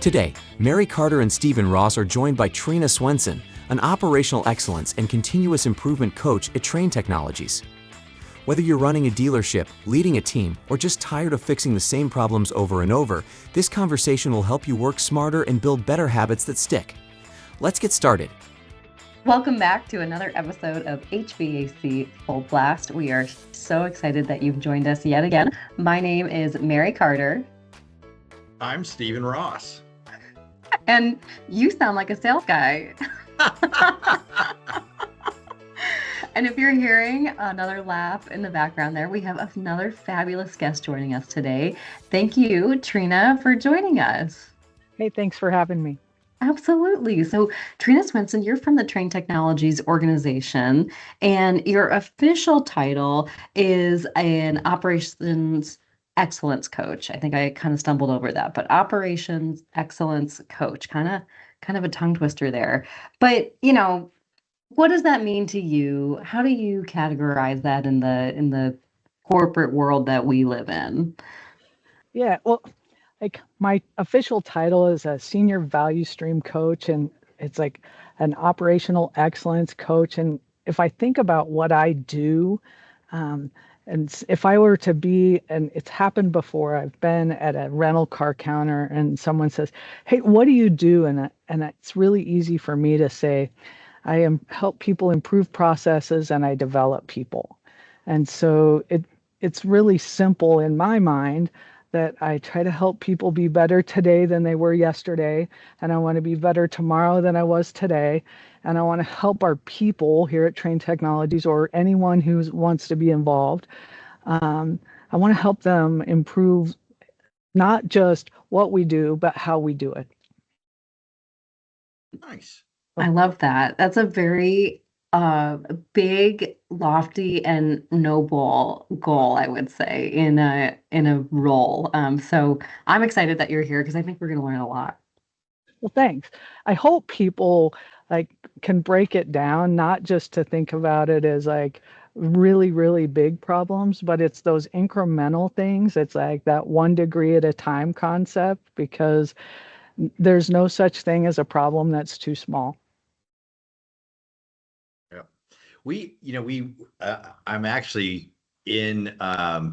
Today, Mary Carter and Stephen Ross are joined by Trina Swenson, an operational excellence and continuous improvement coach at Trane Technologies. Whether you're running a dealership, leading a team, or just tired of fixing the same problems over and over, this conversation will help you work smarter and build better habits that stick. Let's get started. Welcome back to another episode of HVAC Full Blast. We are so excited that you've joined us yet again. My name is Mary Carter. I'm Stephen Ross. And you sound like a sales guy. And if you're hearing another laugh in the background there, we have another fabulous guest joining us today. Thank you, Trina, for joining us. Hey, thanks for having me. Absolutely. So, Trina Swenson, you're from the Trane Technologies organization, and your official title is an operations excellence coach. I think I kind of stumbled over that, but operations excellence coach, kind of a tongue twister there. But, what does that mean to you? How do you categorize that in the corporate world that we live in? Yeah, well, like my official title is a senior value stream coach, and it's like an operational excellence coach. And if I think about what I do, and if I were to be, and it's happened before, I've been at a rental car counter and someone says, "Hey, what do you do?" And it's really easy for me to say, I help people improve processes and I develop people. And so it's really simple in my mind that I try to help people be better today than they were yesterday. And I want to be better tomorrow than I was today. And I want to help our people here at Trane Technologies, or anyone who wants to be involved. I want to help them improve not just what we do, but how we do it. Nice. I love that. That's a very big, lofty, and noble goal, I would say, in a role. So I'm excited that you're here because I think we're going to learn a lot. Well, thanks. I hope people can break it down, not just to think about it as really, really big problems, but it's those incremental things. It's like that 1 degree at a time concept, because there's no such thing as a problem that's too small. I'm actually in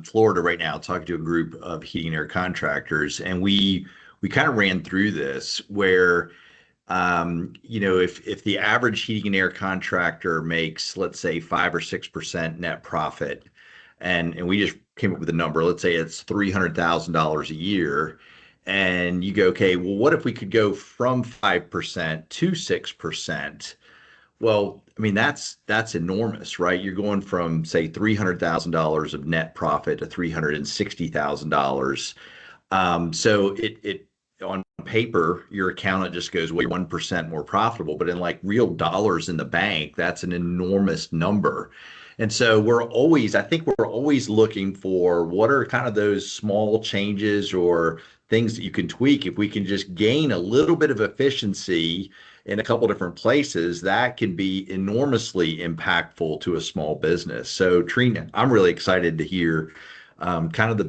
Florida right now talking to a group of heating and air contractors, and we kind of ran through this where, if the average heating and air contractor makes, let's say, 5 or 6% net profit, and we just came up with a number, let's say it's $300,000 a year, and you go, okay, well, what if we could go from 5% to 6%? Well, I mean, that's enormous, right? You're going from, say, $300,000 of net profit to $360,000. So it on paper, your accountant just goes, well, 1% more profitable, but in real dollars in the bank, that's an enormous number. And so I think we're always looking for what are kind of those small changes or things that you can tweak. If we can just gain a little bit of efficiency in a couple different places, that can be enormously impactful to a small business. So Trina, I'm really excited to hear kind of the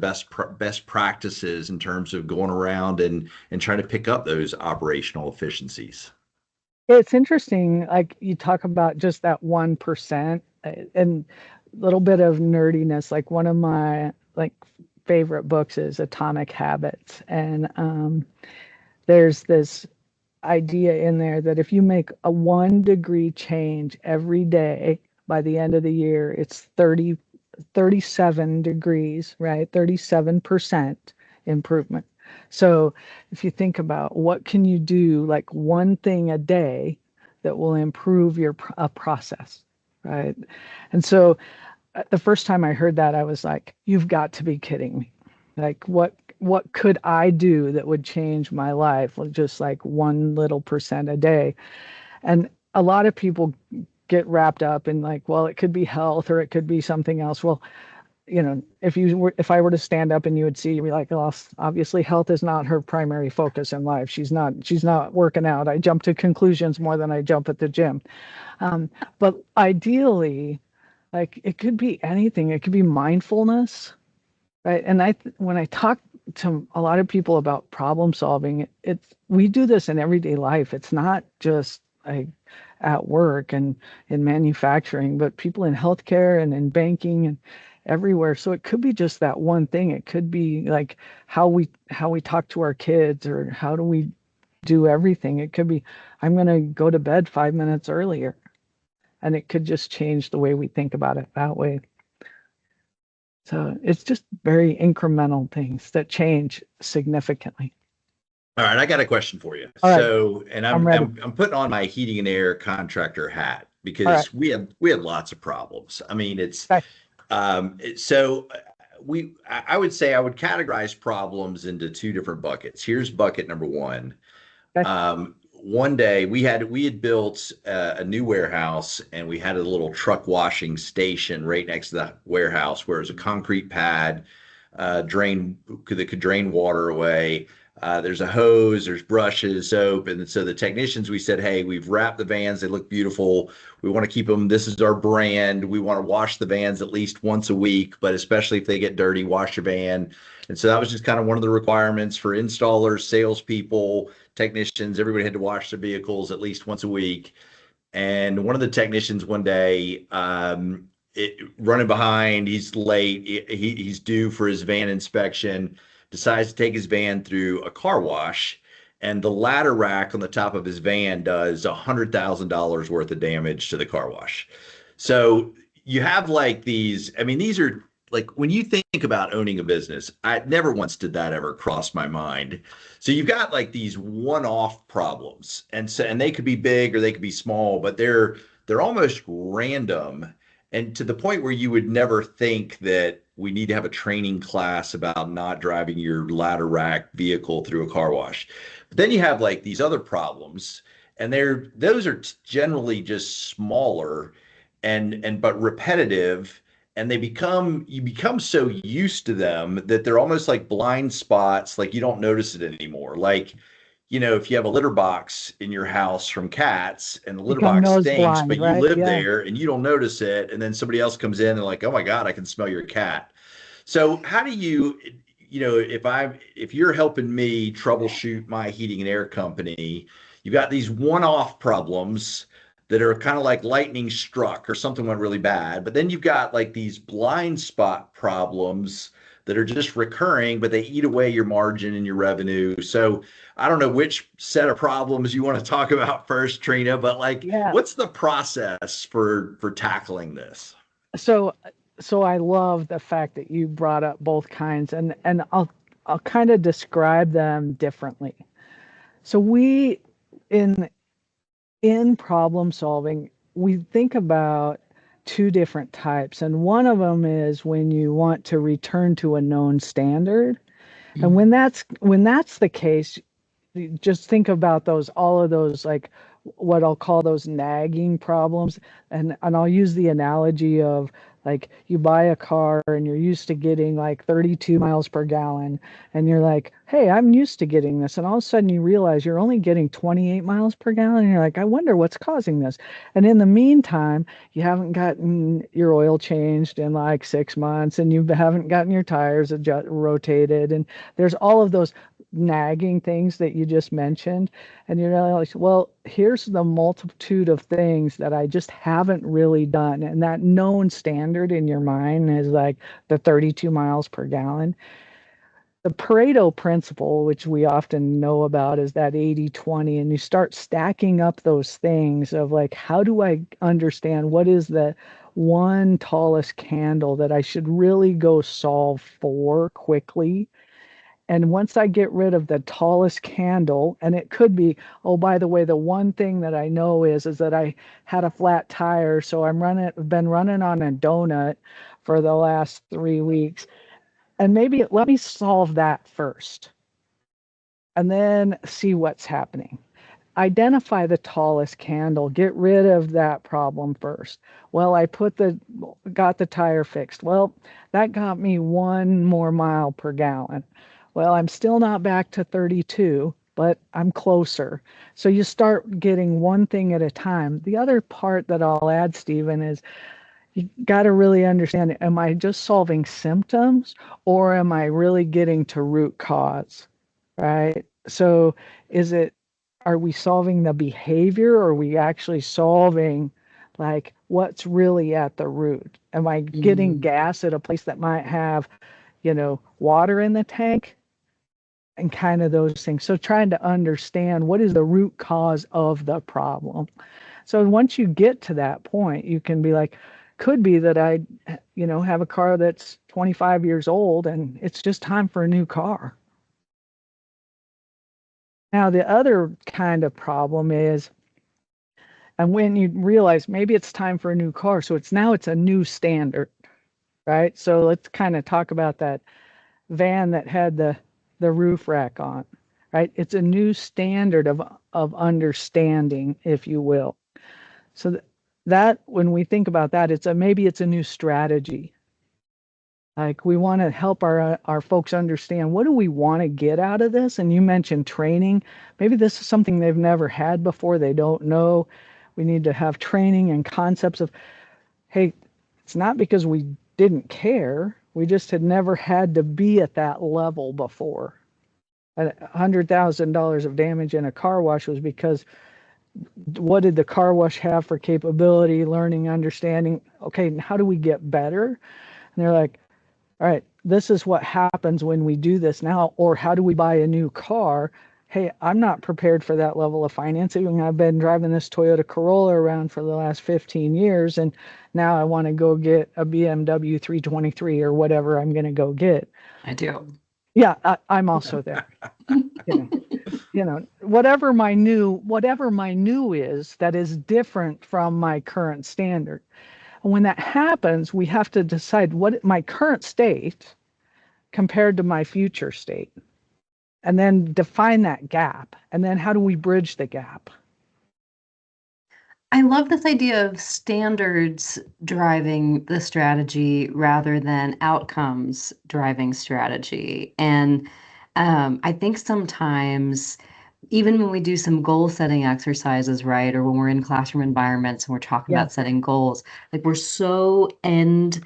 best practices in terms of going around and trying to pick up those operational efficiencies. It's interesting, you talk about just that 1% and a little bit of nerdiness. One of my favorite books is Atomic Habits, and there's this idea in there that if you make a 1 degree change every day, by the end of the year, it's 37 degrees, right? 37% improvement. So if you think about what can you do, one thing a day that will improve your process, right? And so the first time I heard that, I was like, you've got to be kidding me. What could I do that would change my life? Just 1 little percent a day. And a lot of people get wrapped up in well, it could be health or it could be something else. Well, if I were to stand up and you would see, you'd be like, oh, obviously health is not her primary focus in life. She's not working out. I jump to conclusions more than I jump at the gym. But ideally, it could be anything. It could be mindfulness, right? And when I talk to a lot of people about problem solving, we do this in everyday life. It's not just like at work and in manufacturing, but people in healthcare and in banking and everywhere. So it could be just that one thing. It could be like how we talk to our kids, or how do we do everything. It could be, I'm going to go to bed 5 minutes earlier, and it could just change the way we think about it that way. So it's just very incremental things that change significantly. All right, I got a question for you. All right. So, and I'm ready. I'm putting on my heating and air contractor hat because All right. we had lots of problems. I mean, it's Okay. so I would say I would categorize problems into two different buckets. Here's bucket number one. Okay. One day we had built a new warehouse, and we had a little truck washing station right next to the warehouse where it was a concrete pad, drain that could drain water away. There's a hose, there's brushes, soap. And so the technicians, we said, hey, we've wrapped the vans. They look beautiful. We want to keep them. This is our brand. We want to wash the vans at least once a week, but especially if they get dirty, wash your van. And so that was just kind of one of the requirements for installers, salespeople, technicians. Everybody had to wash their vehicles at least once a week. And one of the technicians one day, running behind, he's late. He's due for his van inspection, decides to take his van through a car wash, and the ladder rack on the top of his van does $100,000 worth of damage to the car wash. So you have like these, I mean, these are like, when you think about owning a business, I never once did that ever cross my mind. So you've got like these one-off problems, and they could be big or they could be small, but they're almost random, and to the point where you would never think that we need to have a training class about not driving your ladder rack vehicle through a car wash. But then you have like these other problems, and those are generally just smaller and but repetitive, and you become so used to them that they're almost like blind spots, like you don't notice it anymore. Like, if you have a litter box in your house from cats, and the litter Become box nose stinks, blind, but you right? live Yeah. there and you don't notice it, and then somebody else comes in and like, oh my God, I can smell your cat. So how do you, if you're helping me troubleshoot my heating and air company, you've got these one-off problems that are kind of like lightning struck or something went really bad, but then you've got like these blind spot problems that are just recurring, but they eat away your margin and your revenue. So I don't know which set of problems you want to talk about first, Trina, but like, Yeah. what's the process for tackling this? So I love the fact that you brought up both kinds, and I'll kind of describe them differently. So we in problem solving, we think about two different types, and one of them is when you want to return to a known standard. And when that's the case, you just think about all of those, like what I'll call those nagging problems. And I'll use the analogy of, like, you buy a car and you're used to getting like 32 miles per gallon, and you're like, hey, I'm used to getting this. And all of a sudden you realize you're only getting 28 miles per gallon. And you're like, I wonder what's causing this. And in the meantime, you haven't gotten your oil changed in like 6 months, and you haven't gotten your tires rotated. And there's all of those nagging things that you just mentioned, and you're like, well, here's the multitude of things that I just haven't really done. And that known standard in your mind is like the 32 miles per gallon. The Pareto principle, which we often know about, is that 80-20, and you start stacking up those things of like, how do I understand what is the one tallest candle that I should really go solve for quickly. And once I get rid of the tallest candle, and it could be, oh, by the way, the one thing that I know is that I had a flat tire, so been running on a donut for the last 3 weeks. And maybe let me solve that first, and then see what's happening. Identify the tallest candle, get rid of that problem first. Well, I got the tire fixed. Well, that got me 1 more mile per gallon. Well, I'm still not back to 32, but I'm closer. So you start getting one thing at a time. The other part that I'll add, Stephen, is you got to really understand, am I just solving symptoms or am I really getting to root cause? Right? So are we solving the behavior or are we actually solving like what's really at the root? Am I getting gas at a place that might have, water in the tank and kind of those things? So trying to understand what is the root cause of the problem. So once you get to that point, you can be like, could be that I, have a car that's 25 years old and it's just time for a new car. Now, the other kind of problem is, and when you realize maybe it's time for a new car, so it's a new standard, right? So let's kind of talk about that van that had the roof rack on, right? It's a new standard of understanding, if you will. So that when we think about that, maybe it's a new strategy. Like we want to help our folks understand, what do we want to get out of this? And you mentioned training. Maybe this is something they've never had before. They don't know. We need to have training and concepts of, hey, it's not because we didn't care. We just had never had to be at that level before. $100,000 of damage in a car wash was because what did the car wash have for capability, learning, understanding? Okay, how do we get better? And they're like, all right, this is what happens when we do this now. Or how do we buy a new car? Hey, I'm not prepared for that level of financing. I've been driving this Toyota Corolla around for the last 15 years, and now I want to go get a BMW 323 or whatever I'm going to go get. I do. Yeah, I'm also there. Whatever my new is that is different from my current standard. And when that happens, we have to decide what my current state compared to my future state, and then define that gap. And then how do we bridge the gap? I love this idea of standards driving the strategy rather than outcomes driving strategy. And I think sometimes, even when we do some goal setting exercises, right, or when we're in classroom environments and we're talking about setting goals, like we're so end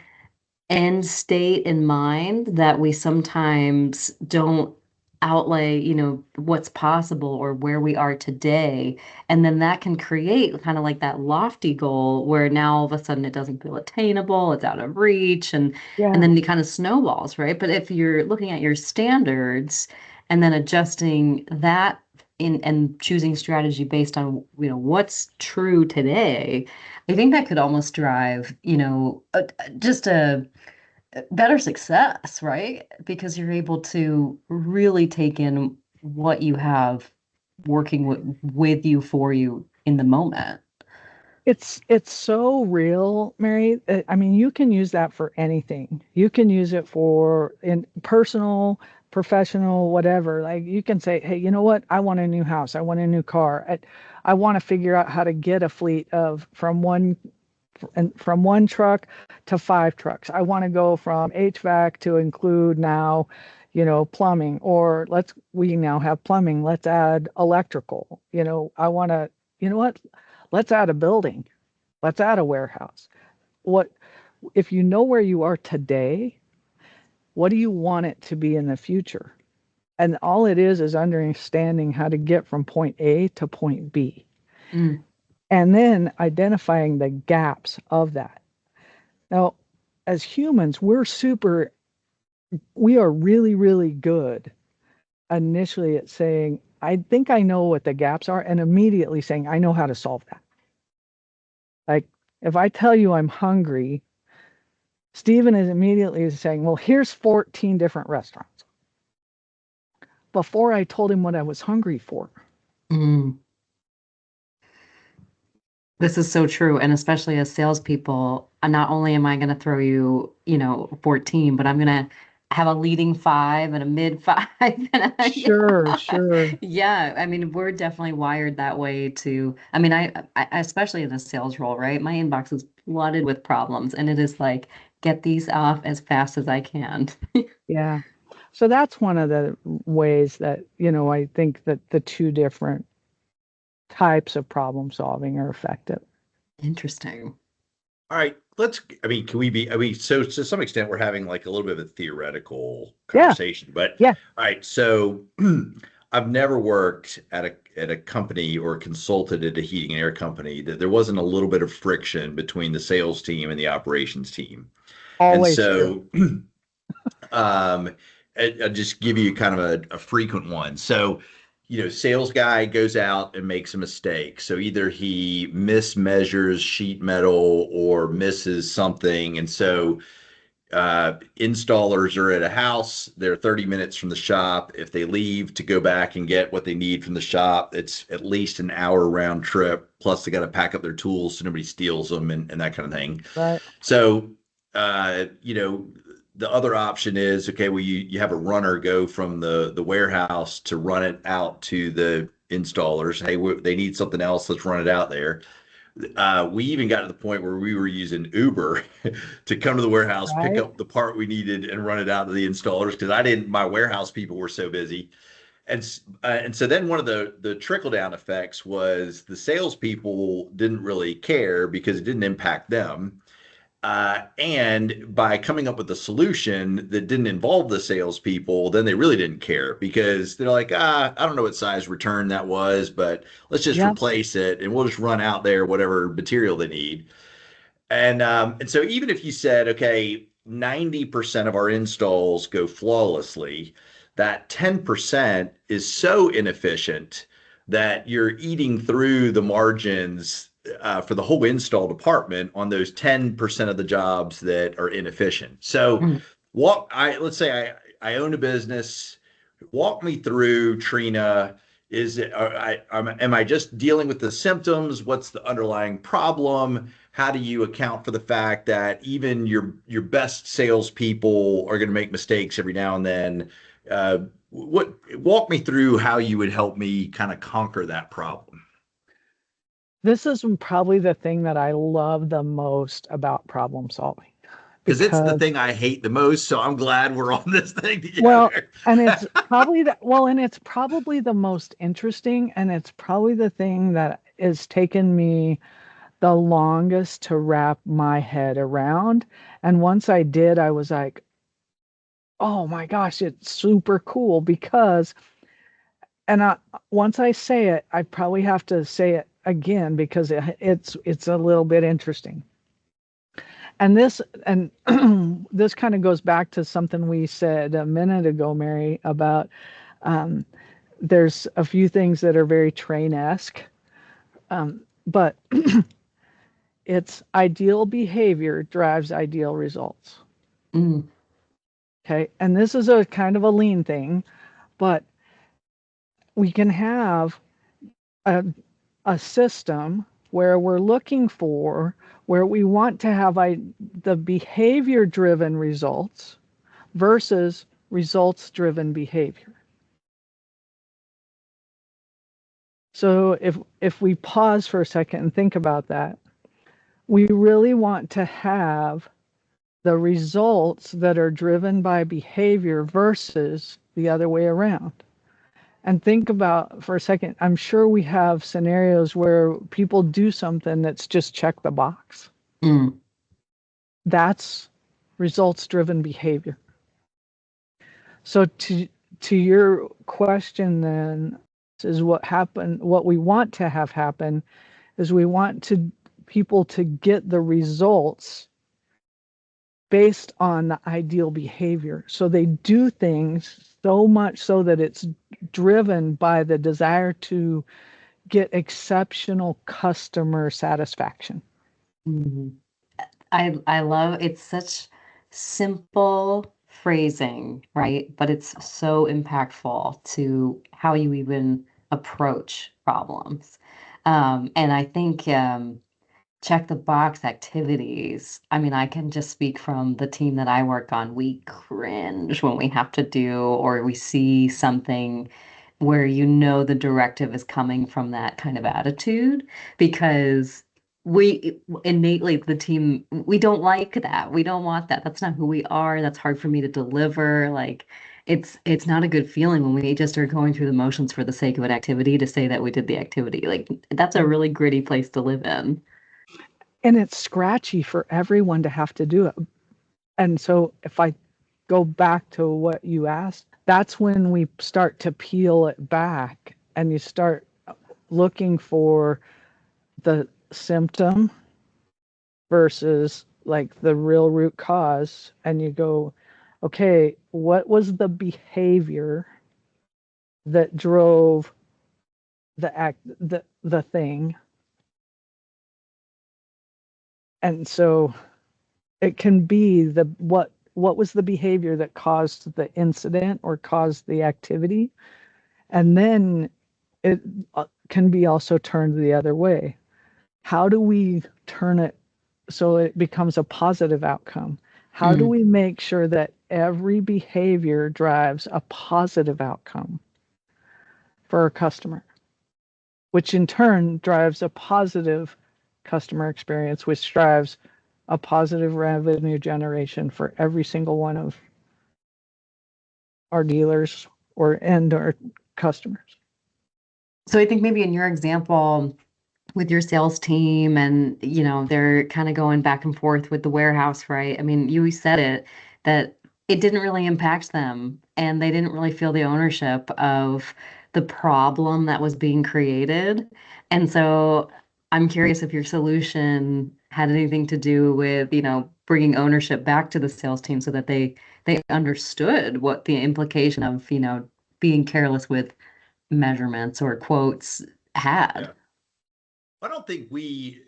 state in mind that we sometimes don't outlay, what's possible or where we are today. And then that can create kind of like that lofty goal where now all of a sudden it doesn't feel attainable, it's out of reach, and then it kind of snowballs, right? But if you're looking at your standards and then adjusting that and choosing strategy based on, what's true today, I think that could almost drive, just a better success, right? Because you're able to really take in what you have working with you for you in the moment. It's so real, Mary. I mean, you can use that for anything. You can use it for in personal, professional, whatever. Like you can say, hey, you know what? I want a new house. I want a new car. I want to figure out how to get a fleet of from one truck to 5 trucks. I want to go from HVAC to include now, plumbing, or we now have plumbing. Let's add electrical. I want to, what? Let's add a building. Let's add a warehouse. What, if you know where you are today, what do you want it to be in the future? And all it is understanding how to get from point A to point B. And then identifying the gaps of that. Now, as humans, we are really, really good initially at saying, I think I know what the gaps are, and immediately saying, I know how to solve that. Like, if I tell you I'm hungry, Stephen is immediately saying, well, here's 14 different restaurants. Before I told him what I was hungry for. This is so true. And especially as salespeople, not only am I going to throw you, 14, but I'm going to have a leading 5 and a mid 5. Sure. Yeah. I mean, we're definitely wired that way too. I mean, I especially in a sales role, right? My inbox is flooded with problems, and it is like, get these off as fast as I can. Yeah. So that's one of the ways that, I think that the two different types of problem solving are effective. Interesting. All right, can we be, so to some extent, we're having like a little bit of a theoretical Yeah, conversation, but yeah. all right, so I've never worked at a company or consulted at a heating and air company that there wasn't a little bit of friction between the sales team and the operations team. And Always true. so, um, I'll just give you kind of a frequent one. So, sales guy goes out and makes a mistake. So either he mismeasures sheet metal or misses something. And so installers are at a house, they're 30 minutes from the shop. If they leave to go back and get what they need from the shop, it's at least an hour round trip. Plus, they got to pack up their tools so nobody steals them and that kind of thing. Right. So, the other option is okay, well, you have a runner go from the warehouse to run it out to the installers. Hey, they need something else. Let's run it out there. We even got to the point where we were using Uber to come to the warehouse, pick Right. up the part we needed, and run it out to the installers because my warehouse people were so busy. And so then one of the trickle down effects was the salespeople didn't really care because it didn't impact them. And by coming up with a solution that didn't involve the salespeople, then they really didn't care because they're like, I don't know what size return that was, but let's just Yeah. replace it and we'll just run out there whatever material they need. And so even if you said, okay, 90% of our installs go flawlessly, that 10% is so inefficient that you're eating through the margins for the whole install department on those 10% of the jobs that are inefficient. So Mm. let's say I own a business. Walk me through, Trina. Am I just dealing with the symptoms? What's the underlying problem? How do you account for the fact that even your best salespeople are going to make mistakes every now and then? Walk me through how you would help me kind of conquer that problem. This is probably the thing that I love the most about problem solving Because it's the because, thing I hate the most. So I'm glad we're on this thing well, together. and it's probably and it's probably the most interesting, and it's probably the thing that has taken me the longest to wrap my head around. And once I did, I was like, oh my gosh, it's super cool because, and once I say it, I probably have to say it again because it's a little bit interesting. And this kind of goes back to something we said a minute ago, Mary, about um, there's a few things that are very Trane-esque, but it's ideal behavior drives ideal results. Mm. Okay. And this is a kind of a lean thing, but we can have a, a system where we're looking for, where we want to have the behavior driven results versus results driven behavior. So if we pause for a second and think about that, we really want to have the results that are driven by behavior versus the other way around. And think about for a second, I'm sure we have scenarios where people do something that's just check the box. Mm. That's results driven behavior. So to your question then is what we want to have happen is we want people to get the results based on the ideal behavior. So they do things so much so that it's driven by the desire to get exceptional customer satisfaction. Mhm. I love it's such simple phrasing, right? But it's so impactful to how you even approach problems. And I think check the box activities. I mean, I can just speak from the team that I work on. We cringe when we have to do or we see something where the directive is coming from that kind of attitude because we innately the team we don't like that. We don't want that. That's not who we are. That's hard for me to deliver. Like it's not a good feeling when we just are going through the motions for the sake of an activity to say that we did the activity. Like that's a really gritty place to live in. and it's scratchy for everyone to have to do it. And so if I go back to what you asked, that's when we start to peel it back and you start looking for the symptom versus like the real root cause, and you go, okay, what was the behavior that drove the thing? And so it can be what was the behavior that caused the incident or caused the activity, and then it can be also turned the other way. How do we turn it so it becomes a positive outcome? How do we make sure that every behavior drives a positive outcome for our customer, which in turn drives a positive customer experience, which drives a positive revenue generation for every single one of our dealers and our customers? So I think maybe in your example with your sales team and, they're kind of going back and forth with the warehouse, right? I mean, you said it, that it didn't really impact them and they didn't really feel the ownership of the problem that was being created. And so I'm curious if your solution had anything to do with, bringing ownership back to the sales team so that they understood what the implication of, being careless with measurements or quotes had. Yeah. I don't think we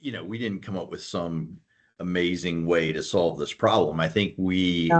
didn't come up with some amazing way to solve this problem. I think we,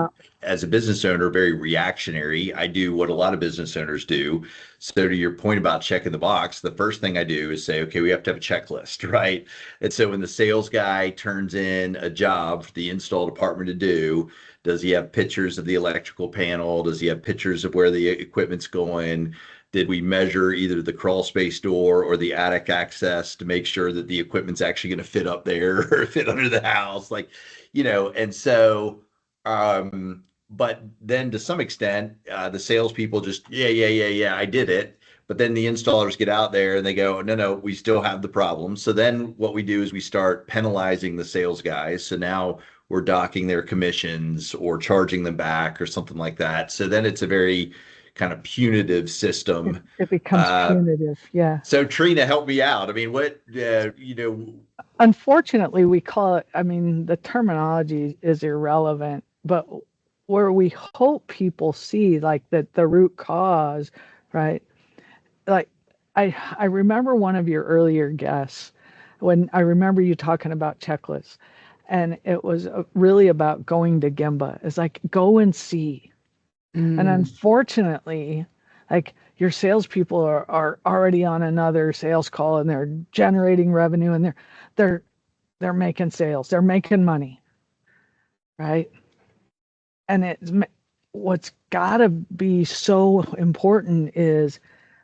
as a business owner, are very reactionary. I do what a lot of business owners do. So to your point about checking the box, the first thing I do is say, okay, we have to have a checklist, right? And so when the sales guy turns in a job for the install department to do, does he have pictures of the electrical panel? Does he have pictures of where the equipment's going? Did we measure either the crawl space door or the attic access to make sure that the equipment's actually going to fit up there or fit under the house? And so, but then to some extent, the salespeople just, yeah, I did it. But then the installers get out there and they go, no, we still have the problem. So then what we do is we start penalizing the sales guys. So now we're docking their commissions or charging them back or something like that. So then it's a very kind of punitive system. It becomes punitive. Yeah. So Trina, help me out. I mean, unfortunately we call it, the terminology is irrelevant, but where we hope people see like that the root cause, right? Like I remember one of your earlier guests when I remember you talking about checklists, and it was really about going to Gemba. It's like, go and see. And unfortunately, like your salespeople are already on another sales call and they're generating revenue and they're making sales, they're making money, right? And what's got to be so important is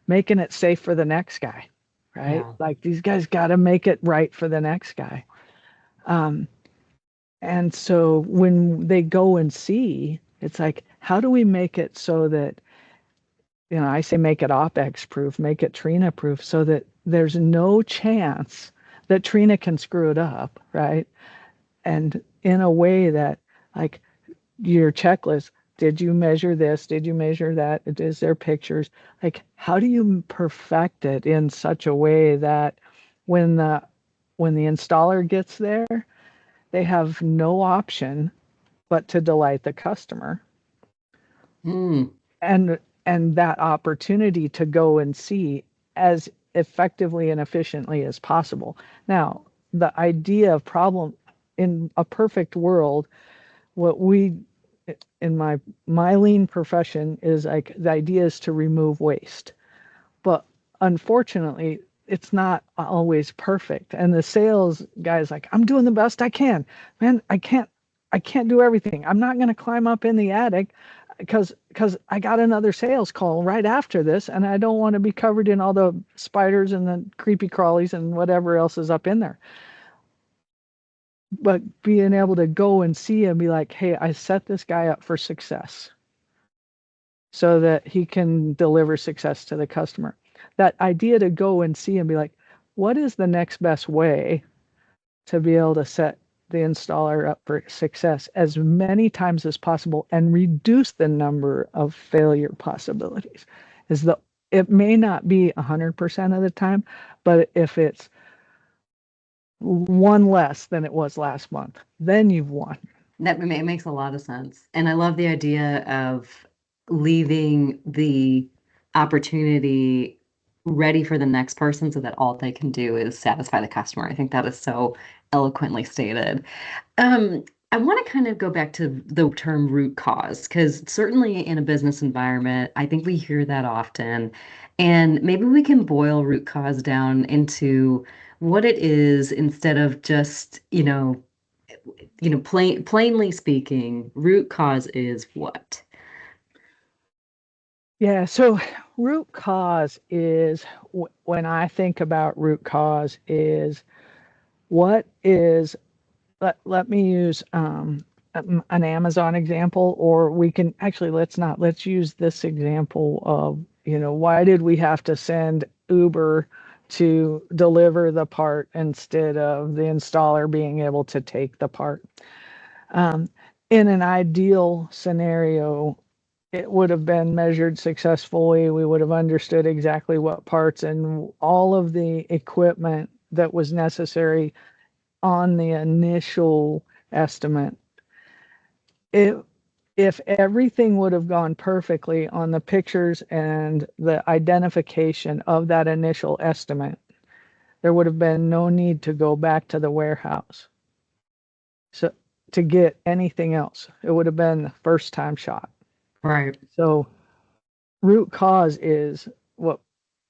making it safe for the next guy, right? Yeah. Like these guys got to make it right for the next guy. And so when they go and see, it's like, how do we make it so that, I say make it OpEx proof, make it Trina proof, so that there's no chance that Trina can screw it up, right? And in a way that, like, your checklist, did you measure this? Did you measure that? Is there pictures? Like, how do you perfect it in such a way that when the installer gets there, they have no option but to delight the customer. And that opportunity to go and see as effectively and efficiently as possible. Now, the idea of problem in a perfect world, what we in my lean profession is like the idea is to remove waste. But unfortunately, it's not always perfect. And the sales guy's like, I'm doing the best I can. Man, I can't do everything. I'm not going to climb up in the attic because I got another sales call right after this, and I don't want to be covered in all the spiders and the creepy crawlies and whatever else is up in there. But being able to go and see and be like, hey, I set this guy up for success so that he can deliver success to the customer. That idea to go and see and be like, what is the next best way to be able to set the installer up for success as many times as possible and reduce the number of failure possibilities. It may not be 100% of the time, but if it's one less than it was last month, then you've won. That makes a lot of sense. And I love the idea of leaving the opportunity ready for the next person so that all they can do is satisfy the customer. I think that is so eloquently stated. Um, I want to kind of go back to the term root cause, because certainly in a business environment, I think we hear that often. And maybe we can boil root cause down into what it is instead of just, plainly speaking, root cause is what? Yeah, so root cause is when I think about root cause is what is let me use an Amazon example, or we can actually let's use this example of, why did we have to send Uber to deliver the part instead of the installer being able to take the part? In an ideal scenario, it would have been measured successfully. We would have understood exactly what parts and all of the equipment that was necessary on the initial estimate. If everything would have gone perfectly on the pictures and the identification of that initial estimate, there would have been no need to go back to the warehouse so to get anything else. It would have been the first time shot. Right. So root cause is what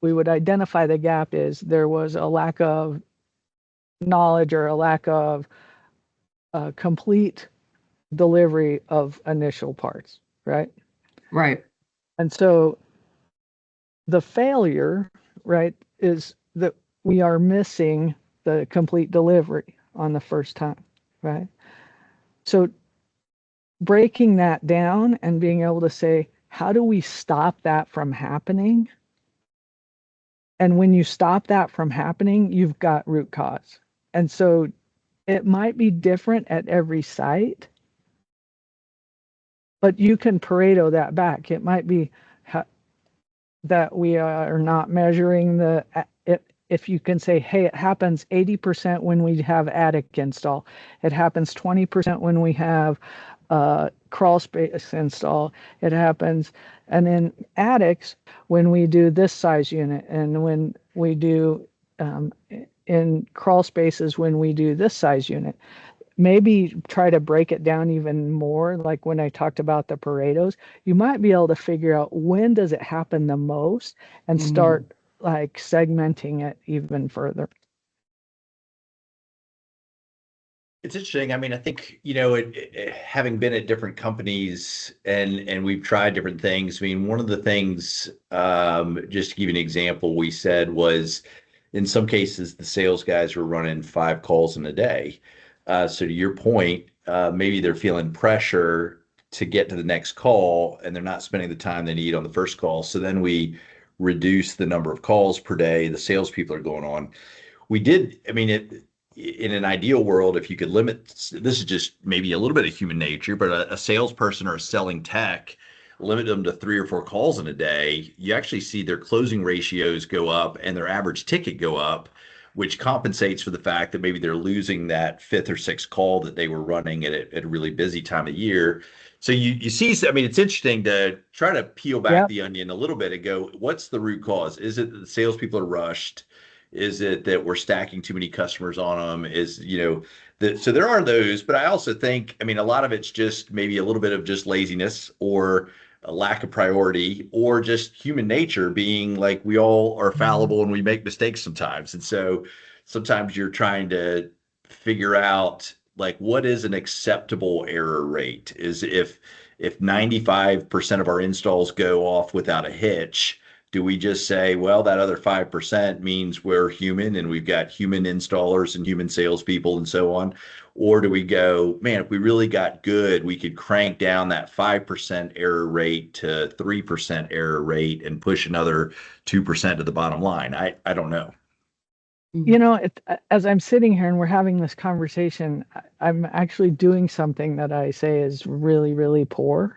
we would identify the gap is there was a lack of knowledge or a lack of complete delivery of initial parts, right? Right. And so the failure, right, is that we are missing the complete delivery on the first time, right? So breaking that down and being able to say, how do we stop that from happening? And when you stop that from happening, you've got root cause. And so it might be different at every site, but you can Pareto that back. It might be that we are not measuring if you can say, hey, it happens 80% when we have attic install. It happens 20% when we have crawl space install. It happens, and in attics, when we do this size unit, and when we do in crawl spaces, when we do this size unit. Maybe try to break it down even more. Like when I talked about the Paretos, you might be able to figure out when does it happen the most and start like segmenting it even further. It's interesting. I mean, I think, having been at different companies and we've tried different things. I mean, one of the things, just to give you an example, we said was in some cases, the sales guys were running 5 calls in a day. So to your point, maybe they're feeling pressure to get to the next call and they're not spending the time they need on the first call. So then we reduce the number of calls per day the salespeople are going on. We did, I mean, in an ideal world, if you could limit, this is just maybe a little bit of human nature, but a salesperson or a selling tech, limit them to 3 or 4 calls in a day, you actually see their closing ratios go up and their average ticket go up, which compensates for the fact that maybe they're losing that 5th or 6th call that they were running at a really busy time of year. So you see, I mean, it's interesting to try to peel back the onion a little bit and go, what's the root cause? Is it that the salespeople are rushed? Is it that we're stacking too many customers on them? So there are those, but I also think, I mean, a lot of it's just maybe a little bit of just laziness or a lack of priority or just human nature being like we all are fallible and we make mistakes sometimes. And so sometimes you're trying to figure out like what is an acceptable error rate is if 95% of our installs go off without a hitch, do we just say, well, that other 5% means we're human and we've got human installers and human salespeople and so on? Or do we go, man, if we really got good, we could crank down that 5% error rate to 3% error rate and push another 2% to the bottom line? I don't know. Mhm. You know, as I'm sitting here and we're having this conversation, I'm actually doing something that I say is really, really poor.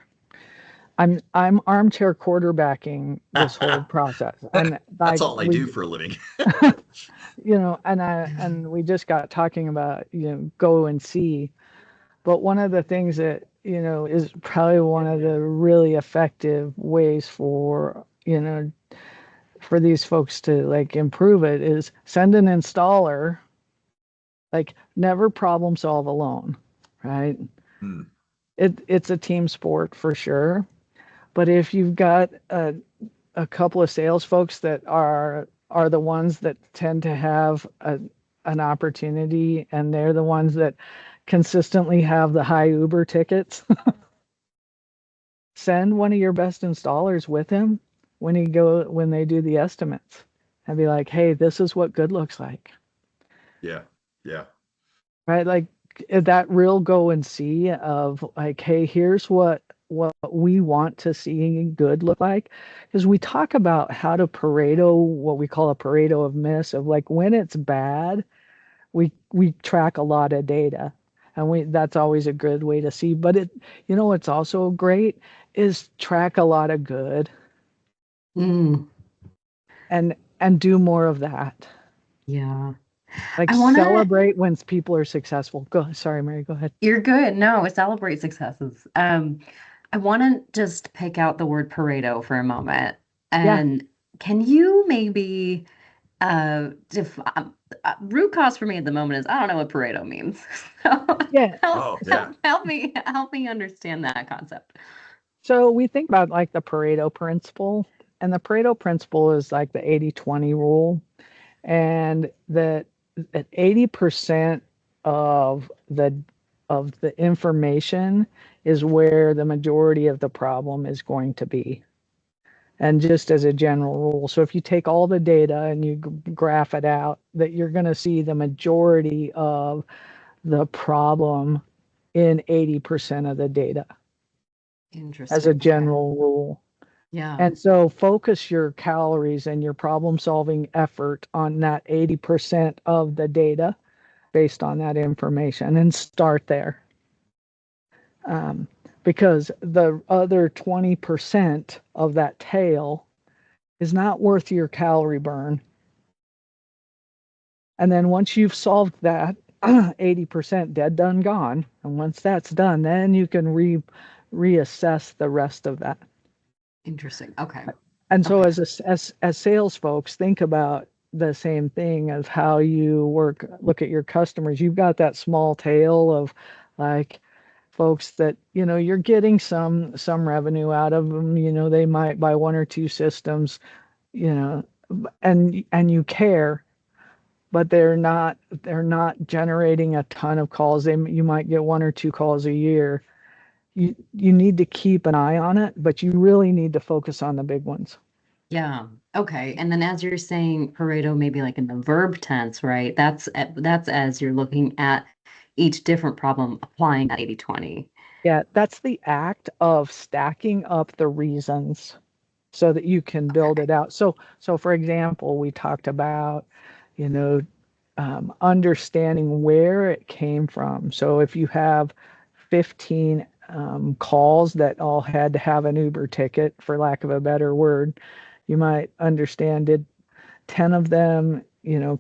I'm armchair quarterbacking this whole process, and That's like all I do for a living. and we just got talking about go and see. But one of the things that is probably one of the really effective ways for these folks to like improve it is send an installer. Like, never problem solve alone, right? Hmm. It's a team sport for sure. But if you've got a couple of sales folks that are the ones that tend to have an opportunity, and they're the ones that consistently have the high Uber tickets, send one of your best installers with him when they do the estimates, and be like, hey, this is what good looks like. Yeah. Yeah. Right, like that real go and see of like, hey, here's what we want to see good look like, because we talk about how to Pareto, what we call a Pareto of miss, of like when it's bad, we track a lot of data, and we that's always a good way to see. But what's also great is track a lot of good Mm, and do more of that. yeah. Like, I want to, celebrate when people are successful. Sorry, Mary, go ahead. you're good. No, celebrate successes. I want to just pick out the word Pareto for a moment. Yeah, And can you maybe root cause for me at the moment is I don't know what Pareto means. So yeah. Oh, yeah. help me understand that concept. So we think about like the Pareto principle, and the Pareto principle is like the 80-20 rule, and that 80% of the information is where the majority of the problem is going to be. And just as a general rule, so if you take all the data and you graph it out, that you're going to see the majority of the problem in 80% of the data as a Interesting. Okay. general rule. Yeah. And so focus your calories and your problem solving effort on that 80% of the data based on that information, and start there. Um, because the other 20% of that tail is not worth your calorie burn. And then once you've solved that 80% dead, done, gone, and once that's done, then you can reassess the rest of that. Interesting. Okay. And so Okay. as sales folks, think about the same thing of how you look at your customers. You've got that small tail of like folks that you're getting some revenue out of them. They might buy one or two systems, you know and you care, but they're not generating a ton of calls. You might get one or two calls a year. You need to keep an eye on it, but you really need to focus on the big ones. Yeah. Okay. And then as you're saying Pareto, maybe like in the verb tense, right? That's as you're looking at each different problem, applying that 80/20. Yeah, that's the act of stacking up the reasons so that you can build Okay. it out. So for example, we talked about, you know, understanding where it came from. So if you have 15 calls that all had to have an Uber ticket, for lack of a better word, you might understand, did 10 of them,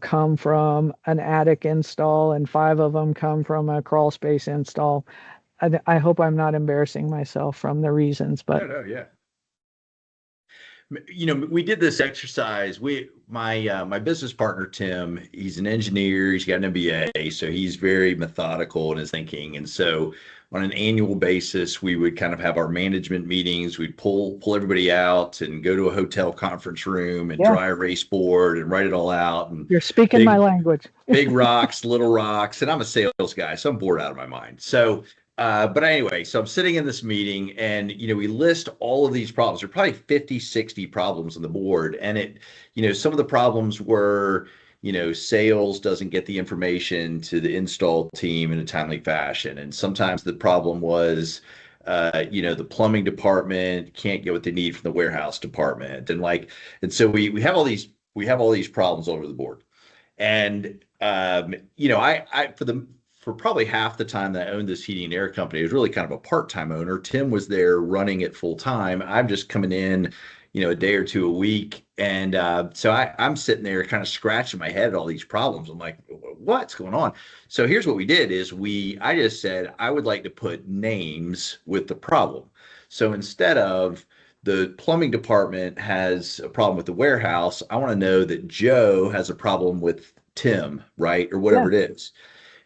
come from an attic install and 5 of them come from a crawl space install. I hope I'm not embarrassing myself from the reasons, but No, no, yeah. We did this exercise. My business partner Tim, he's an engineer. He's got an MBA, so he's very methodical in his thinking. And so, on an annual basis, we would kind of have our management meetings. We'd pull everybody out and go to a hotel conference room and yeah, dry erase board and write it all out. And you're speaking my big language. big rocks, little rocks, and I'm a sales guy, so I'm bored out of my mind. So, but anyway, so I'm sitting in this meeting, and we list all of these problems. There are probably 50, 60 problems on the board, and some of the problems were, sales doesn't get the information to the install team in a timely fashion, and sometimes the problem was. The plumbing department can't get what they need from the warehouse department, and so we have all these problems all over the board. And for probably half the time that I owned this heating and air company, it was really kind of a part-time owner. Tim was there running it full time. I'm just coming in, a day or two a week. And so I'm sitting there kind of scratching my head at all these problems. I'm like, what's going on? So here's what we did is I just said, I would like to put names with the problem. So instead of the plumbing department has a problem with the warehouse, I want to know that Joe has a problem with Tim, right? Or whatever it is.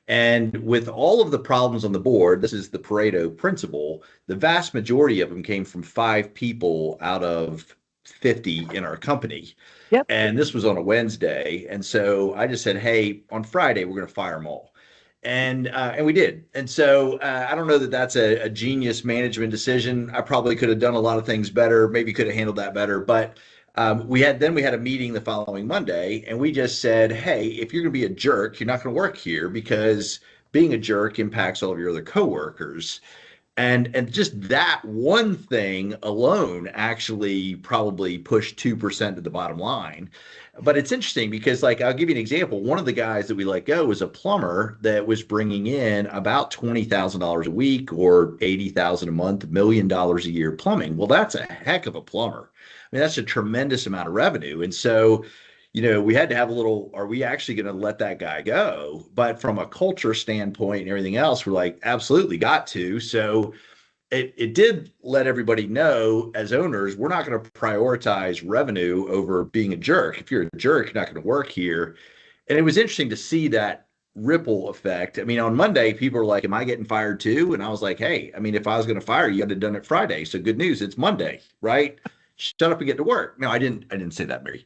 And with all of the problems on the board, this is the Pareto principle, the vast majority of them came from 5 people out of 50 in our company. Yep. And this was on a Wednesday. And so I just said, hey, on Friday, we're going to fire them all. And we did. And so I don't know that that's a genius management decision. I probably could have done a lot of things better, maybe could have handled that better. But we had a meeting the following Monday, and we just said, hey, if you're going to be a jerk, you're not going to work here, because being a jerk impacts all of your other coworkers. And just that one thing alone actually probably pushed 2% to the bottom line. But it's interesting because, like, I'll give you an example. One of the guys that we let go was a plumber that was bringing in about $20,000 a week or $80,000 a month, $1 million a year plumbing. Well, that's a heck of a plumber. I mean, that's a tremendous amount of revenue. And so, we had to have a little, are we actually going to let that guy go? But from a culture standpoint and everything else, we're like, absolutely got to. So it did let everybody know, as owners, we're not going to prioritize revenue over being a jerk. If you're a jerk, you're not going to work here. And it was interesting to see that ripple effect. I mean, on Monday, people were like, am I getting fired too? And I was like, hey, I mean, if I was going to fire you, I'd have done it Friday. So good news, it's Monday, right? Shut up and get to work. No, I didn't say that, Mary.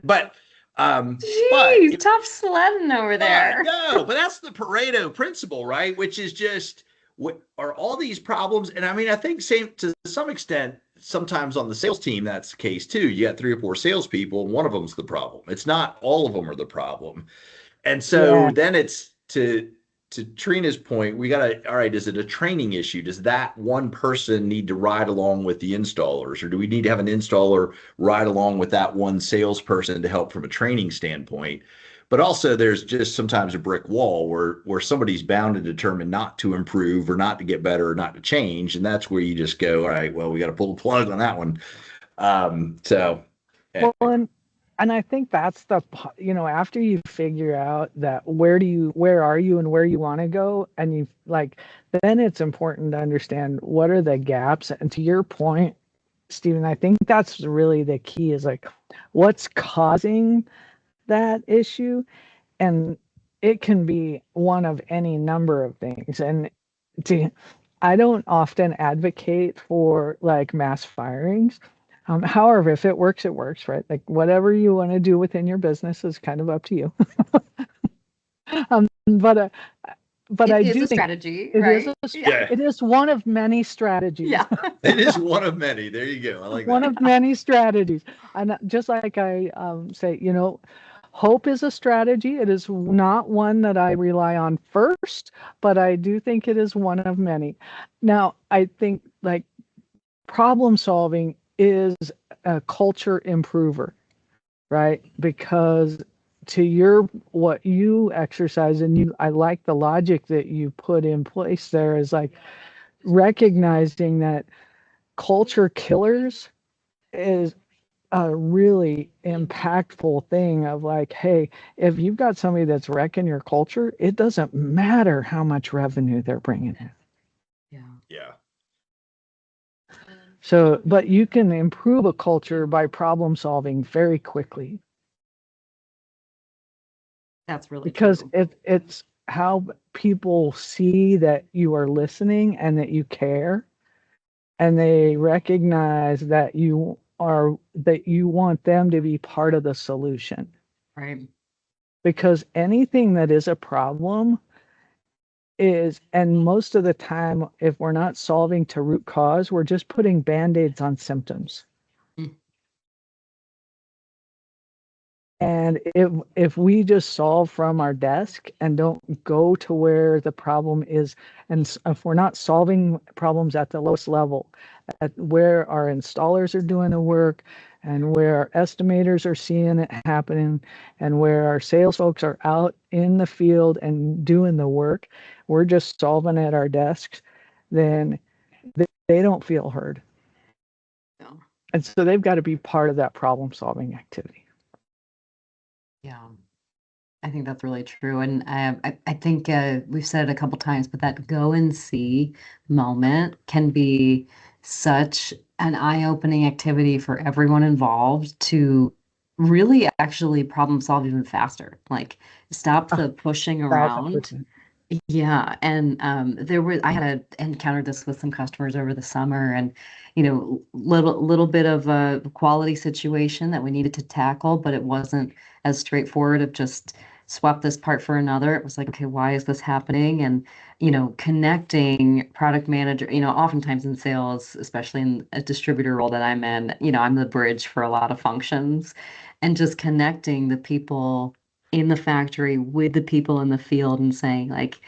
But Jeez, tough sledding over there. No, but that's the Pareto principle, right? Which is just, what are all these problems? And I mean, I think to some extent, sometimes on the sales team, that's the case too. You got 3 or 4 salespeople, and one of them's the problem. It's not all of them are the problem. And so then it's to Trina's point, we got to, all right, is it a training issue? Does that one person need to ride along with the installers, or do we need to have an installer ride along with that one salesperson to help from a training standpoint? But also there's just sometimes a brick wall where somebody's bound and determined not to improve or not to get better or not to change. And that's where you just go, all right, well, we got to pull the plug on that one. And I think that's after you figure out that where are you and where you want to go, and then it's important to understand what are the gaps. And to your point, Stephen, I think that's really the key, is like, what's causing that issue? And it can be one of any number of things. And I don't often advocate for like mass firings. However, if it works, it works, right? Like, whatever you want to do within your business is kind of up to you. But I do think strategy, right? It is one of many strategies. Yeah, it is one of many. There you go. I like one that. of many strategies. And just like I say, hope is a strategy. It is not one that I rely on first, but I do think it is one of many. Now, I think like problem solving is a culture improver, right? Because to what you exercise, and I like the logic that you put in place there, is like recognizing that culture killers is a really impactful thing of like, hey, if you've got somebody that's wrecking your culture, it doesn't matter how much revenue they're bringing in. Yeah. So, but you can improve a culture by problem solving very quickly. That's really because true. It's how people see that you are listening and that you care, and they recognize that you want them to be part of the solution. Right. Because anything that is a problem and most of the time, if we're not solving to root cause, we're just putting band-aids on symptoms. And if we just solve from our desk and don't go to where the problem is, and if we're not solving problems at the lowest level, at where our installers are doing the work, and where our estimators are seeing it happening, and where our sales folks are out in the field and doing the work, we're just solving at our desks, then they don't feel heard. No. And so they've got to be part of that problem solving activity. Yeah. I think that's really true. And I think we've said it a couple times, but that go and see moment can be such an eye-opening activity for everyone involved to really actually problem solve even faster. Like stop the pushing around. 1,000%. Yeah, and I had encountered this with some customers over the summer, and little bit of a quality situation that we needed to tackle, but it wasn't as straightforward of just swap this part for another. It was like, okay, why is this happening? And connecting product manager, oftentimes in sales, especially in a distributor role that I'm in, I'm the bridge for a lot of functions, and just connecting the people in the factory with the people in the field and saying like,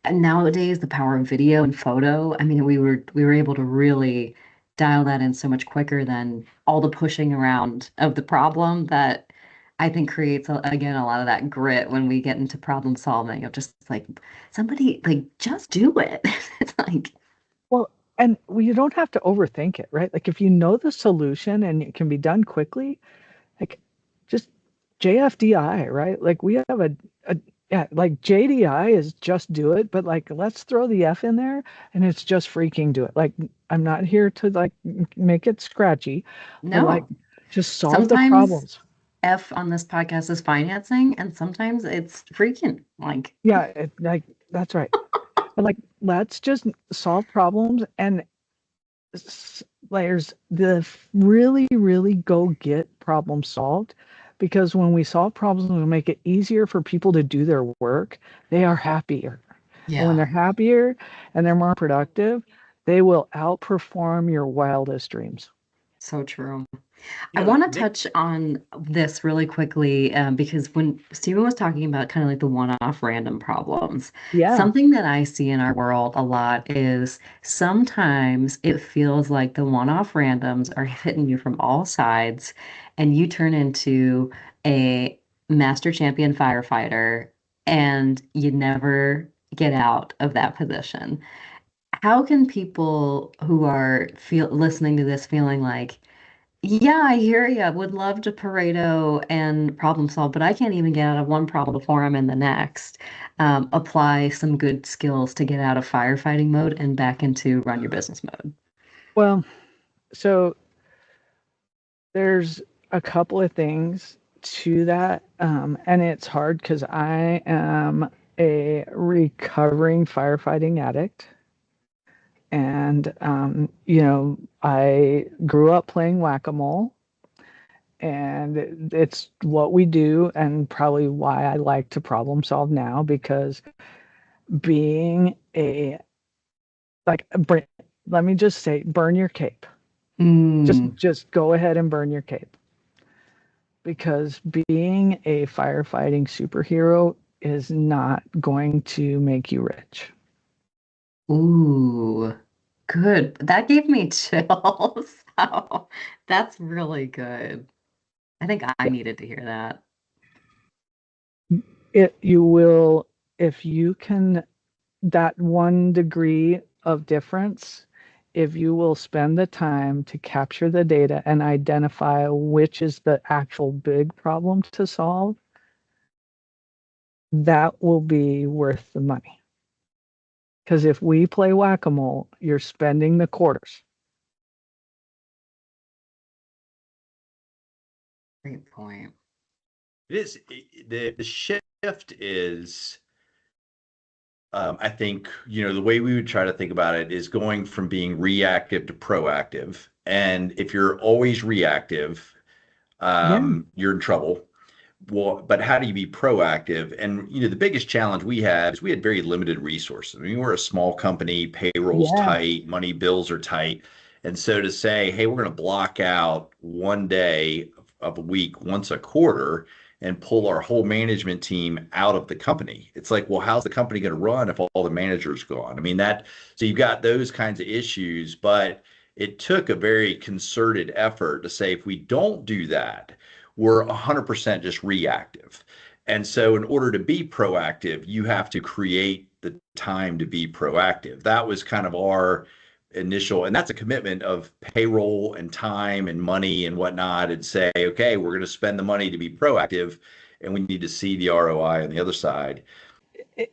and nowadays the power of video and photo, I mean, we were able to really dial that in so much quicker than all the pushing around of the problem that I think creates again a lot of that grit when we get into problem solving of just like somebody like just do it. It's like, Well, and you don't have to overthink it, right? Like if you know the solution and it can be done quickly, like just JFDI, right? Like we have yeah, like JDI is just do it, but like let's throw the F in there and it's just freaking do it. Like I'm not here to like make it scratchy, but like no. just solve the Sometimes problems. F on this podcast is financing, and sometimes it's freaking like, Yeah, like that's right. But like let's just solve problems and there's the really, really go get problem solved, because when we solve problems and we make it easier for people to do their work, they are happier. And when yeah. they're happier and they're more productive, they will outperform your wildest dreams. So true. I You know, want to Nick, touch on this really quickly because when Stephen was talking about kind of like the one-off random problems, Yeah. something that I see in our world a lot is sometimes it feels like the one-off randoms are hitting you from all sides, and you turn into a master champion firefighter, and you never get out of that position. How can people who are feel listening to this feeling like, yeah, I hear you. Would love to Pareto and problem solve, but I can't even get out of one problem before I'm in the next. Apply some good skills to get out of firefighting mode and back into run your business mode. Well, so there's a couple of things to that. And it's hard because I am a recovering firefighting addict. And, I grew up playing whack-a-mole, and it's what we do, and probably why I like to problem solve now, because being a, like, let me just say, burn your cape. Mm, Just go ahead and burn your cape. Because being a firefighting superhero is not going to make you rich. ooh, good. That gave me chills. So that's really good. I think I needed to hear that. You will, if you can, that 1 degree of difference, if you will spend the time to capture the data and identify which is the actual big problem to solve, that will be worth the money. Because if we play whack-a-mole, you're spending the quarters. Great point. it is the shift is, I think, the way we would try to think about it is going from being reactive to proactive. And if you're always reactive, Yeah, you're in trouble. Well, but how do you be proactive? And the biggest challenge we have is we had very limited resources. I mean, we're a small company, payroll's yeah. tight, money bills are tight. And so to say, hey, we're going to block out one day of a week once a quarter and pull our whole management team out of the company. It's like, well, how's the company going to run if all the managers gone? I mean, so you've got those kinds of issues, but it took a very concerted effort to say, if we don't do that, we're 100% just reactive. And so, in order to be proactive, you have to create the time to be proactive. That was kind of our initial, and that's a commitment of payroll and time and money and whatnot, and say, okay, we're going to spend the money to be proactive, and we need to see the ROI on the other side.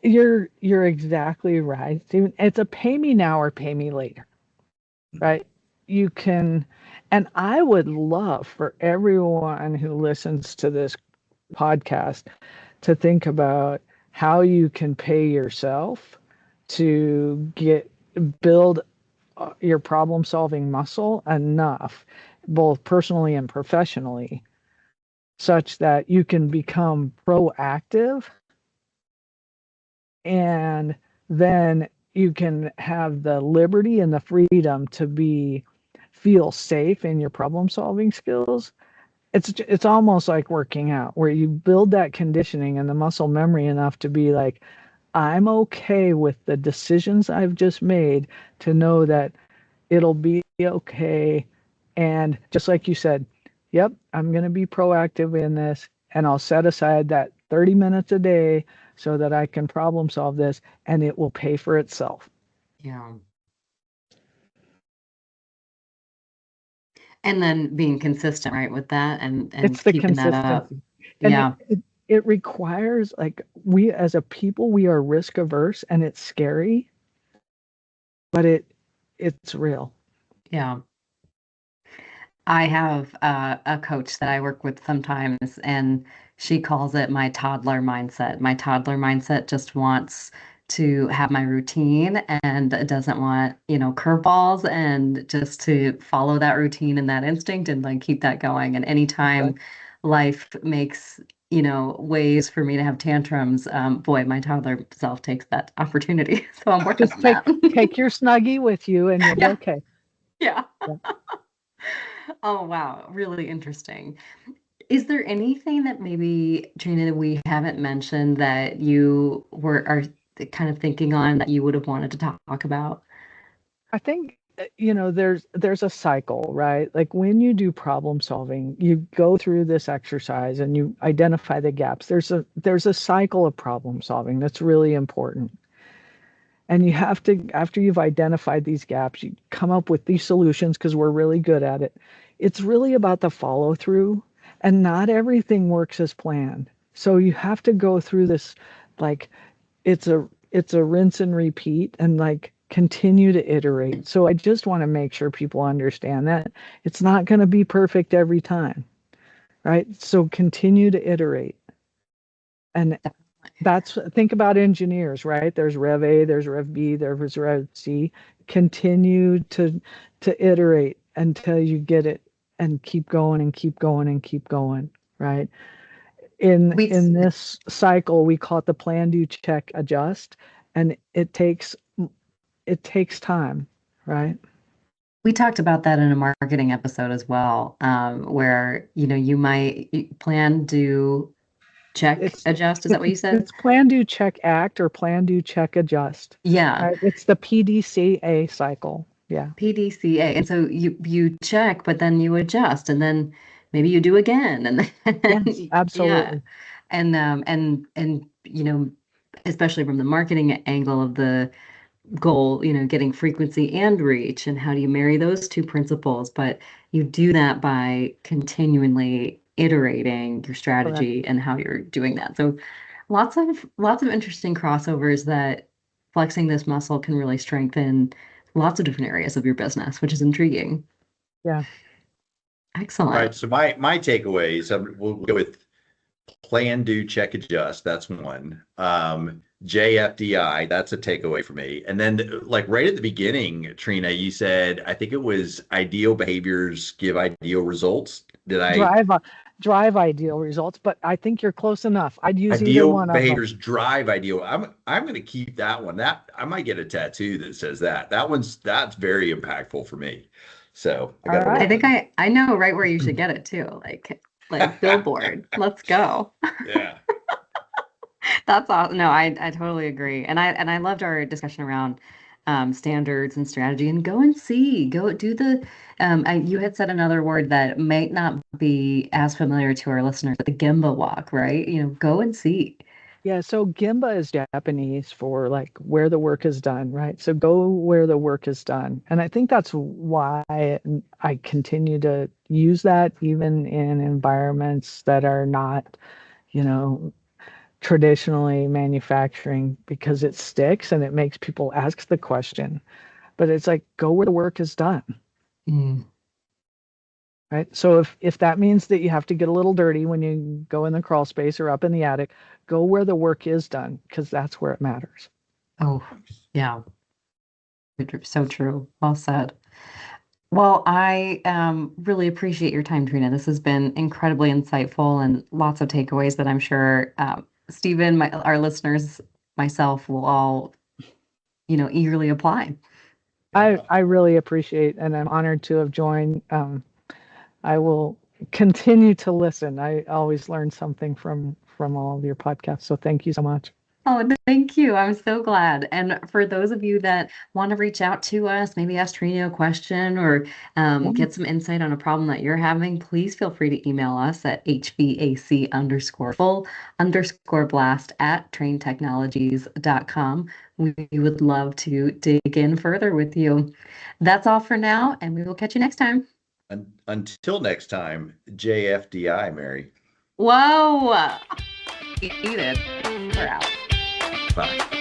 You're exactly right, Stephen. It's a pay me now or pay me later, right? You can, and I would love for everyone who listens to this podcast to think about how you can pay yourself to build your problem solving muscle enough, both personally and professionally, such that you can become proactive, and then you can have the liberty and the freedom to feel safe in your problem solving skills. It's almost like working out, where you build that conditioning and the muscle memory enough to be like, I'm okay with the decisions I've just made, to know that it'll be okay. And just like you said, yep, I'm going to be proactive in this, and I'll set aside that 30 minutes a day so that I can problem solve this, and it will pay for itself. Yeah. And then being consistent, right, with that, and It's the keeping that up. consistency. And Yeah. it requires, like, we as a people, we are risk averse, and it's scary, but it's real. Yeah. I have a coach that I work with sometimes, and she calls it my toddler mindset. My toddler mindset just wants to have my routine and doesn't want, curveballs, and just to follow that routine and that instinct and like keep that going. And anytime life makes, ways for me to have tantrums, boy, my toddler self takes that opportunity. So I'm working on that. Take your Snuggie with you, and you'll be okay. Yeah. Oh, wow. Really interesting. Is there anything that maybe, Trina, we haven't mentioned that you are kind of thinking on that you would have wanted to talk about? I think there's a cycle, right? Like, when you do problem solving, you go through this exercise and you identify the gaps. There's a cycle of problem solving that's really important. And you have to, after you've identified these gaps, you come up with these solutions, because we're really good at it. It's really about the follow through, and not everything works as planned. So you have to go through this, like, it's a rinse and repeat, and like continue to iterate. So I just want to make sure people understand that it's not going to be perfect every time, right? So continue to iterate. And think about engineers, right? There's Rev A, there's Rev B, there's Rev C. Continue to iterate until you get it, and keep going and keep going and keep going, right? In this cycle, we call it the plan, do, check, adjust, and it takes time, right? We talked about that in a marketing episode as well, where, you might plan, do, check, adjust. Is that what you said? It's plan, do, check, act, or plan, do, check, adjust. Yeah. Right? It's the PDCA cycle. Yeah. PDCA. And so you check, but then you adjust, and then maybe you do again. And then, Yes, absolutely. Yeah. And especially from the marketing angle of the goal, getting frequency and reach, and how do you marry those two principles? But you do that by continually iterating your strategy and how you're doing that. So lots of interesting crossovers that flexing this muscle can really strengthen lots of different areas of your business, which is intriguing. Yeah. Excellent. All right. So my takeaways, we'll go with plan, do, check, adjust. That's one. JFDI, that's a takeaway for me. And then, like, right at the beginning, Trina, you said, I think it was ideal behaviors give ideal results. Did I? Drive ideal results, but I think you're close enough. I'd use either Ideal one behaviors of them. drive ideal. I'm going to keep that one. That I might get a tattoo that says that. That's very impactful for me. So I got. I think I know right where you should get it too. Like billboard. Let's go. Yeah. That's awesome. No, I totally agree. And I loved our discussion around standards and strategy, and go and see, go do the, you had said another word that might not be as familiar to our listeners, but the Gemba walk, right? Go and see. Yeah, so Gemba is Japanese for like where the work is done, right? So go where the work is done. And I think that's why I continue to use that even in environments that are not, you know, traditionally manufacturing, because it sticks and it makes people ask the question. But it's like, go where the work is done. Mm. Right. So if that means that you have to get a little dirty when you go in the crawl space or up in the attic, go where the work is done, because that's where it matters. Oh, yeah. So true. Well said. Well, I really appreciate your time, Trina. This has been incredibly insightful and lots of takeaways that I'm sure Stephen, our listeners, myself will all, eagerly apply. I really appreciate, and I'm honored to have joined. I will continue to listen. I always learn something from all of your podcasts. So thank you so much. Oh, thank you. I'm so glad. And for those of you that want to reach out to us, maybe ask Trina a question or get some insight on a problem that you're having, please feel free to email us at hvac_full_blast@tranetechnologies.com. We would love to dig in further with you. That's all for now, and we will catch you next time. Until next time, JFDI, Mary. Whoa! Eat it. We're out. Bye.